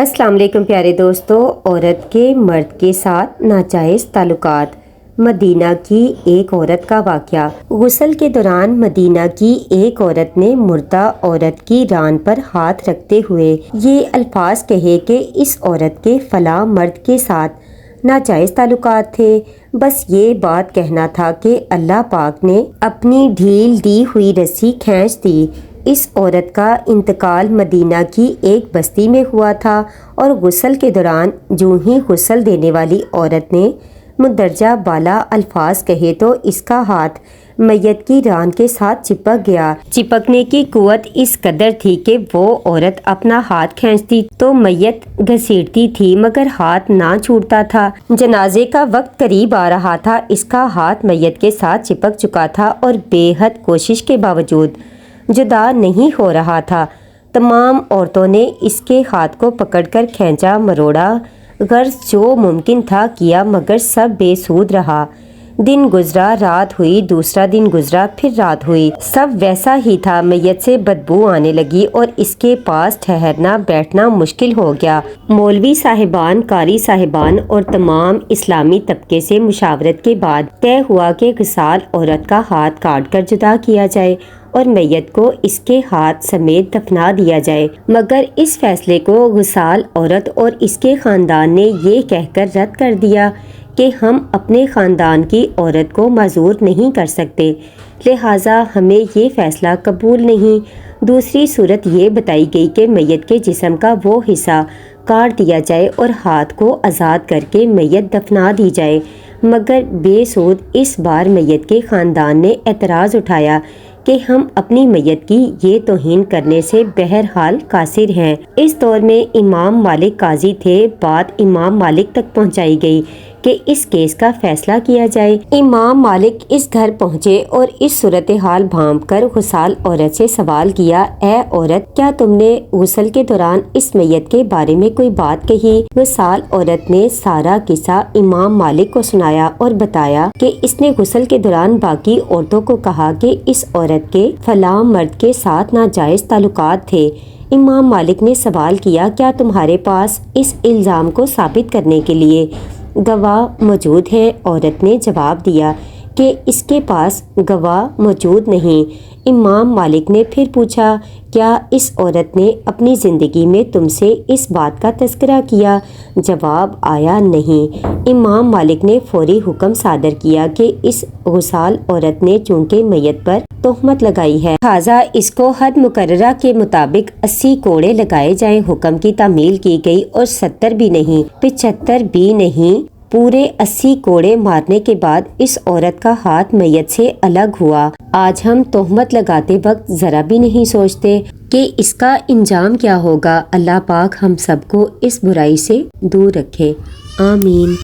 السلام علیکم پیارے دوستو، عورت کے مرد کے ساتھ ناجائز تعلقات۔ مدینہ کی ایک عورت کا واقعہ۔ غسل کے دوران مدینہ کی ایک عورت نے مردہ عورت کی ران پر ہاتھ رکھتے ہوئے یہ الفاظ کہے کہ اس عورت کے فلاں مرد کے ساتھ ناجائز تعلقات تھے۔ بس یہ بات کہنا تھا کہ اللہ پاک نے اپنی ڈھیل دی ہوئی رسی کھینچ دی۔ اس عورت کا انتقال مدینہ کی ایک بستی میں ہوا تھا اور غسل کے دوران جو ہی غسل دینے والی عورت نے مندرجہ بالا الفاظ کہے تو اس کا ہاتھ میت کی ران کے ساتھ چپک گیا۔ چپکنے کی قوت اس قدر تھی کہ وہ عورت اپنا ہاتھ کھینچتی تو میت گھسیٹتی تھی مگر ہاتھ نہ چھوٹتا تھا۔ جنازے کا وقت قریب آ رہا تھا، اس کا ہاتھ میت کے ساتھ چپک چکا تھا اور بے حد کوشش کے باوجود جدا نہیں ہو رہا تھا۔ تمام عورتوں نے اس کے ہاتھ کو پکڑ کر کھینچا مروڑا، غرض جو ممکن تھا کیا مگر سب بے سود رہا۔ دن گزرا، رات ہوئی، دوسرا دن گزرا، پھر رات ہوئی، سب ویسا ہی تھا۔ میت سے بدبو آنے لگی اور اس کے پاس ٹھہرنا بیٹھنا مشکل ہو گیا۔ مولوی صاحبان، قاری صاحبان اور تمام اسلامی طبقے سے مشاورت کے بعد طے ہوا کہ غسال عورت کا ہاتھ کاٹ کر جدا کیا جائے اور میت کو اس کے ہاتھ سمیت دفنا دیا جائے، مگر اس فیصلے کو غسال عورت اور اس کے خاندان نے یہ کہہ کر رد کر دیا کہ ہم اپنے خاندان کی عورت کو معذور نہیں کر سکتے، لہٰذا ہمیں یہ فیصلہ قبول نہیں۔ دوسری صورت یہ بتائی گئی کہ میت کے جسم کا وہ حصہ کاٹ دیا جائے اور ہاتھ کو آزاد کر کے میت دفنا دی جائے، مگر بے سود اس بار میت کے خاندان نے اعتراض اٹھایا کہ ہم اپنی میت کی یہ توہین کرنے سے بہرحال قاصر ہیں۔ اس دور میں امام مالک قاضی تھے۔ بات امام مالک تک پہنچائی گئی کہ اس کیس کا فیصلہ کیا جائے۔ امام مالک اس گھر پہنچے اور اس صورتحال بھانپ کر غسال عورت سے سوال کیا، اے عورت، کیا تم نے غسل کے دوران اس میت کے بارے میں کوئی بات کہی؟ غسال عورت نے سارا قصہ امام مالک کو سنایا اور بتایا کہ اس نے غسل کے دوران باقی عورتوں کو کہا کہ اس عورت کے فلاں مرد کے ساتھ ناجائز تعلقات تھے۔ امام مالک نے سوال کیا، کیا تمہارے پاس اس الزام کو ثابت کرنے کے لیے گواہ موجود ہے؟ عورت نے جواب دیا کہ اس کے پاس گواہ موجود نہیں۔ امام مالک نے پھر پوچھا، کیا اس عورت نے اپنی زندگی میں تم سے اس بات کا تذکرہ کیا؟ جواب آیا نہیں۔ امام مالک نے فوری حکم صادر کیا کہ اس غسال عورت نے چونکہ میت پر تہمت لگائی ہے، لہٰذا اس کو حد مقررہ کے مطابق 80 کوڑے لگائے جائیں۔ حکم کی تعمیل کی گئی اور 70 بھی نہیں، 75 بھی نہیں، پورے 80 کوڑے مارنے کے بعد اس عورت کا ہاتھ میت سے الگ ہوا۔ آج ہم تہمت لگاتے وقت ذرا بھی نہیں سوچتے کہ اس کا انجام کیا ہوگا۔ اللہ پاک ہم سب کو اس برائی سے دور رکھے، آمین۔